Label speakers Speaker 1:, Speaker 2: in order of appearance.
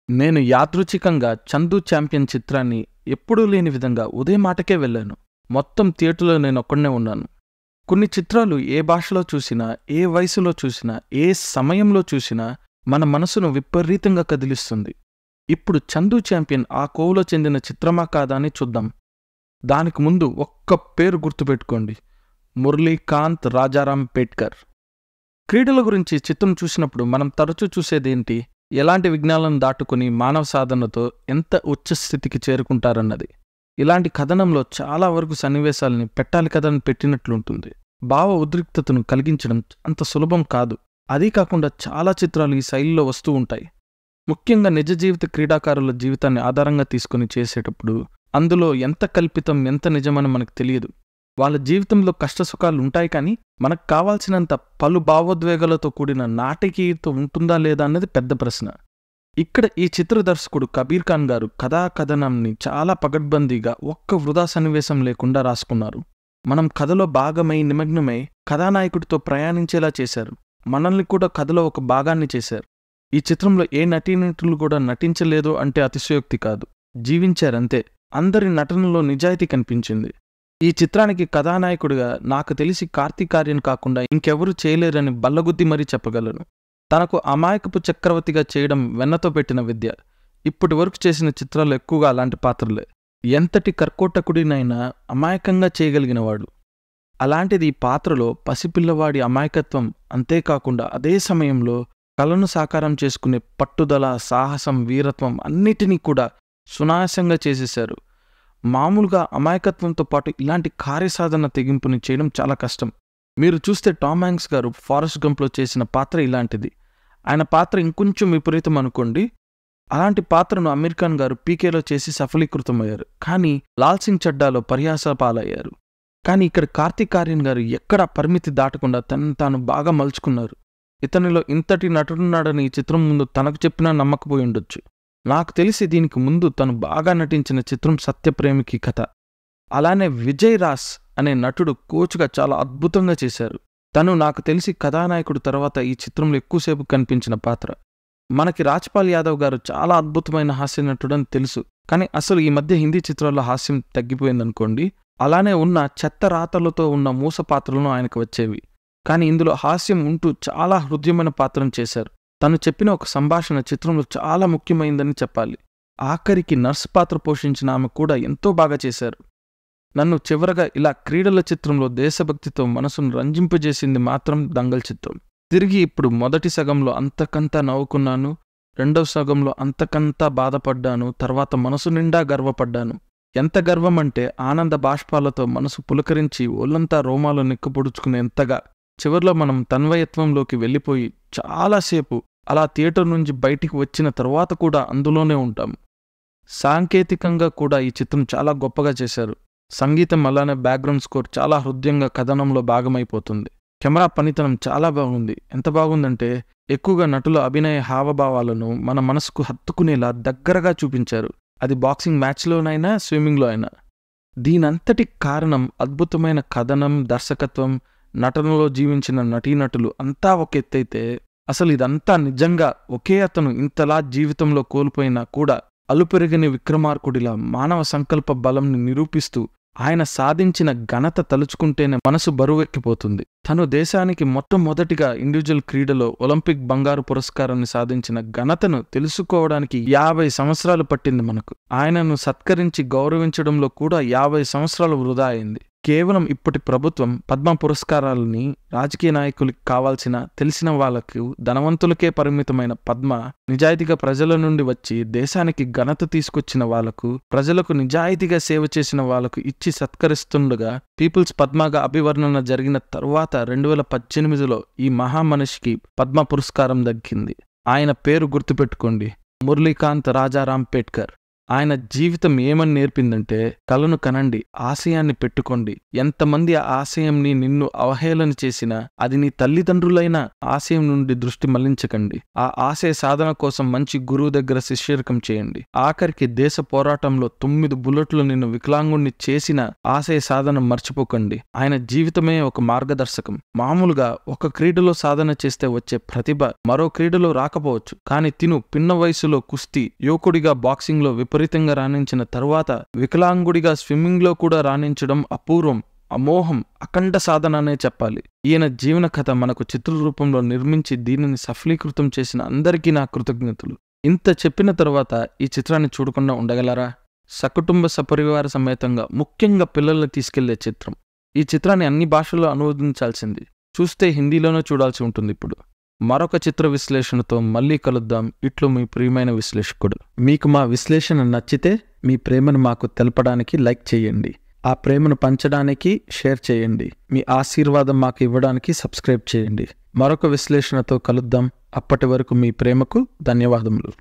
Speaker 1: నేను యాదృచ్ఛికంగా 'చందు ఛాంపియన్' చిత్రాన్ని ఎప్పుడూ లేని విధంగా ఉదయం ఆటకే వెళ్ళాను. మొత్తం థియేటర్‌లో నేనొక్కడినే ఉన్నాను. కొన్ని చిత్రాలు ఏ భాషలో చూసినా, ఏ వయసులో చూసినా, ఏ సమయంలో చూసినా మన మనసును విపరీతంగా కదిలిస్తుంది. ఇప్పుడు 'చందు ఛాంపియన్' ఆ కోవలో చెందిన చిత్రమా కాదా అని చూద్దాం. దానికి ముందు ఒక్క పేరు గుర్తుపెట్టుకోండి. మురళీకాంత్ రాజారాం పేట్కర్. క్రీడల గురించి చిత్రం చూసినప్పుడు మనం తరచూ చూసేదేంటి? ఎలాంటి విఘ్నాలను దాటుకుని మానవ సాధనతో ఎంత ఉచ్చస్థితికి చేరుకుంటారన్నది. ఇలాంటి కథనంలో చాలా వరకు సన్నివేశాలని పెట్టాలి కథని పెట్టినట్లుంటుంది. భావ ఉద్రిక్తతను కలిగించడం అంత సులభం కాదు. అదీ కాకుండా చాలా చిత్రాలు ఈ శైలిలో వస్తూ ఉంటాయి. ముఖ్యంగా నిజ జీవిత క్రీడాకారుల జీవితాన్ని ఆధారంగా తీసుకుని చేసేటప్పుడు అందులో ఎంత కల్పితం ఎంత నిజమని మనకు తెలియదు. వాళ్ళ జీవితంలో కష్టసుఖాలు ఉంటాయి, కానీ మనకు కావాల్సినంత పలు భావోద్వేగాలతో కూడిన నాటకీయత ఉంటుందా లేదా అన్నది పెద్ద ప్రశ్న. ఇక్కడ ఈ చిత్ర దర్శకుడు కబీర్ ఖాన్ గారు కథాకథనాన్ని చాలా పగడ్బందీగా ఒక్క వృధా సన్నివేశం లేకుండా రాసుకున్నారు. మనం కథలో భాగమై నిమగ్నమై కథానాయకుడితో ప్రయాణించేలా చేశారు. మనల్ని కూడా కథలో ఒక భాగాన్ని చేశారు. ఈ చిత్రంలో ఏ నటీనటులు కూడా నటించలేదు అంటే అతిశయోక్తి కాదు, జీవించారంతే. అందరి నటనలో నిజాయితీ కనిపించింది. ఈ చిత్రానికి కథానాయకుడిగా నాకు తెలిసి కార్తీక్ ఆర్యన్ కాకుండా ఇంకెవరూ చేయలేరని బల్లగుద్ది మరీ చెప్పగలను. తనకు అమాయకపు చక్రవర్తిగా చేయడం వెన్నతో పెట్టిన విద్య. ఇప్పటి వరకు చేసిన చిత్రాలు ఎక్కువగా అలాంటి పాత్రలే. ఎంతటి కర్కోటకుడినైనా అమాయకంగా చేయగలిగినవాడు. అలాంటిది ఈ పాత్రలో పసిపిల్లవాడి అమాయకత్వం, అంతేకాకుండా అదే సమయంలో కలను సాకారం చేసుకునే పట్టుదల, సాహసం, వీరత్వం అన్నిటినీ కూడా సునాయాసంగా చేసేశారు. మామూలుగా అమాయకత్వంతో పాటు ఇలాంటి కార్యసాధన తెగింపుని చేయడం చాలా కష్టం. మీరు చూస్తే టామ్ హ్యాంక్స్ గారు ఫారెస్ట్ గంప్లో చేసిన పాత్ర ఇలాంటిది. ఆయన పాత్ర ఇంకొంచెం విపరీతం అనుకోండి. అలాంటి పాత్రను అమీర్ ఖాన్ గారు పీకేలో చేసి సఫలీకృతమయ్యారు. కానీ లాల్ సింగ్ చడ్డాలో పరిహాస పాలయ్యారు. కానీ ఇక్కడ కార్తీక్ ఆర్యన్ గారు ఎక్కడా పరిమితి దాటకుండా తనను తాను బాగా మలుచుకున్నారు. ఇతనిలో ఇంతటి నటుడున్నాడని ఈ చిత్రం ముందు తనకు చెప్పినా నమ్మకపోయి ఉండొచ్చు. నాకు తెలిసి దీనికి ముందు తను బాగా నటించిన చిత్రం సత్యప్రేమికి కథ. అలానే విజయ్ రాస్ అనే నటుడు కోచ్గా చాలా అద్భుతంగా చేశారు. తను నాకు తెలిసి కథానాయకుడు తర్వాత ఈ చిత్రంలో ఎక్కువసేపు కనిపించిన పాత్ర. మనకి రాజ్పాల్ యాదవ్ గారు చాలా అద్భుతమైన హాస్య నటుడని తెలుసు, కానీ అసలు ఈ మధ్య హిందీ చిత్రాల్లో హాస్యం తగ్గిపోయిందనుకోండి. అలానే ఉన్న చెత్త రాతలతో ఉన్న మూస పాత్రలను ఆయనకు వచ్చేవి. కానీ ఇందులో హాస్యం ఉంటూ చాలా హృదయమైన పాత్రను చేశారు. తను చెప్పిన ఒక సంభాషణ చిత్రంలో చాలా ముఖ్యమైందని చెప్పాలి. ఆఖరికి నర్సు పాత్ర పోషించిన ఆమె కూడా ఎంతో బాగా చేశారు. నన్ను చివరగా ఇలా క్రీడల చిత్రంలో దేశభక్తితో మనసును రంజింపజేసింది మాత్రం దంగల్ చిత్రం. తిరిగి ఇప్పుడు మొదటి సగంలో అంతకంతా నవ్వుకున్నాను, రెండవ సగంలో అంతకంతా బాధపడ్డాను, తర్వాత మనసు నిండా గర్వపడ్డాను. ఎంత గర్వమంటే ఆనంద బాష్పాలతో మనసు పులకరించి ఒళ్ళంతా రోమాలు నిక్కపొడుచుకునేంతగా. చివర్లో మనం తన్వయత్వంలోకి వెళ్ళిపోయి చాలాసేపు అలా థియేటర్ నుంచి బయటికి వచ్చిన తర్వాత కూడా అందులోనే ఉంటాం. సాంకేతికంగా కూడా ఈ చిత్రం చాలా గొప్పగా చేశారు. సంగీతం అలానే బ్యాక్గ్రౌండ్ స్కోర్ చాలా హృదయంగా కథనంలో భాగమైపోతుంది. కెమెరా పనితనం చాలా బాగుంది. ఎంత బాగుందంటే ఎక్కువగా నటుల అభినయ హావభావాలను మన మనసుకు హత్తుకునేలా దగ్గరగా చూపించారు. అది బాక్సింగ్ మ్యాచ్లోనైనా స్విమ్మింగ్లో అయినా. దీనంతటి కారణం అద్భుతమైన కథనం, దర్శకత్వం, నటనలో జీవించిన నటీనటులు అంతా ఒక ఎత్తైతే, అసలు ఇదంతా నిజంగా ఒకే అతను ఇంతలా జీవితంలో కోల్పోయినా కూడా అలుపెరగని విక్రమార్కుడిలా మానవ సంకల్ప బలంని నిరూపిస్తూ ఆయన సాధించిన ఘనత తలుచుకుంటేనే మనసు బరువెక్కిపోతుంది. తను దేశానికి మొట్టమొదటిగా ఇండివిజువల్ క్రీడలో ఒలింపిక్ బంగారు పురస్కారాన్ని సాధించిన ఘనతను తెలుసుకోవడానికి 50 సంవత్సరాలు పట్టింది మనకు. ఆయనను సత్కరించి గౌరవించడంలో కూడా 50 సంవత్సరాలు వృధా అయింది. కేవలం ఇప్పటి ప్రభుత్వం పద్మ పురస్కారాలని రాజకీయ నాయకులకి కావాల్సిన, తెలిసిన వాళ్లకు, ధనవంతులకే పరిమితమైన పద్మ నిజాయితీగా ప్రజల నుండి వచ్చి దేశానికి ఘనత తీసుకొచ్చిన వాళ్లకు, ప్రజలకు నిజాయితీగా సేవ చేసిన వాళ్లకు ఇచ్చి సత్కరిస్తుండగా పీపుల్స్ పద్మగా అభివర్ణన జరిగిన తరువాత 2018లో ఈ మహామనిషికి పద్మ పురస్కారం దక్కింది. ఆయన పేరు గుర్తుపెట్టుకోండి, మురళీకాంత్ రాజారాం పేట్కర్. ఆయన జీవితం ఏమని నేర్పిందంటే, కలను కనండి, ఆశయాన్ని పెట్టుకోండి. ఎంతమంది ఆ ఆశయంని నిన్ను అవహేళన చేసినా అది నీ తల్లిదండ్రులైన ఆశయం నుండి దృష్టి మళ్లించకండి. ఆ ఆశయ సాధన కోసం మంచి గురువు దగ్గర శిష్యరికం చేయండి. ఆఖరికి దేశ పోరాటంలో 9 బుల్లెట్లు నిన్ను వికలాంగుణ్ణి చేసిన ఆశయ సాధన మర్చిపోకండి. ఆయన జీవితమే ఒక మార్గదర్శకం. మామూలుగా ఒక క్రీడలో సాధన చేస్తే వచ్చే ప్రతిభ మరో క్రీడలో రాకపోవచ్చు. కానీ తిను పిన్న వయసులో కుస్తీ, యువకుడిగా బాక్సింగ్లో విపరీతంగా రాణించిన తరువాత వికలాంగుడిగా స్విమ్మింగ్లో కూడా రాణించడం అపూర్వం, అమోఘం, అఖండ సాధన అనే చెప్పాలి. ఈయన జీవన కథ మనకు చిత్ర రూపంలో నిర్మించి దీనిని సఫలీకృతం చేసిన అందరికీ నా కృతజ్ఞతలు. ఇంత చెప్పిన తరువాత ఈ చిత్రాన్ని చూడకుండా ఉండగలరా? సకుటుంబ సపరివార సమేతంగా ముఖ్యంగా పిల్లల్ని తీసుకెళ్లే చిత్రం. ఈ చిత్రాన్ని అన్ని భాషల్లో అనువదించాల్సింది. చూస్తే హిందీలోనే చూడాల్సి ఉంటుంది. ఇప్పుడు మరొక చిత్ర విశ్లేషణతో మళ్ళీ కలుద్దాం. ఇట్లు మీ ప్రియమైన విశ్లేషకుడు. మీకు మా విశ్లేషణ నచ్చితే మీ ప్రేమను మాకు తెలపడానికి లైక్ చేయండి. ఆ ప్రేమను పంచడానికి షేర్ చేయండి. మీ ఆశీర్వాదం మాకు ఇవ్వడానికి సబ్స్క్రైబ్ చేయండి. మరొక విశ్లేషణతో కలుద్దాం. అప్పటి వరకు మీ ప్రేమకు ధన్యవాదములు.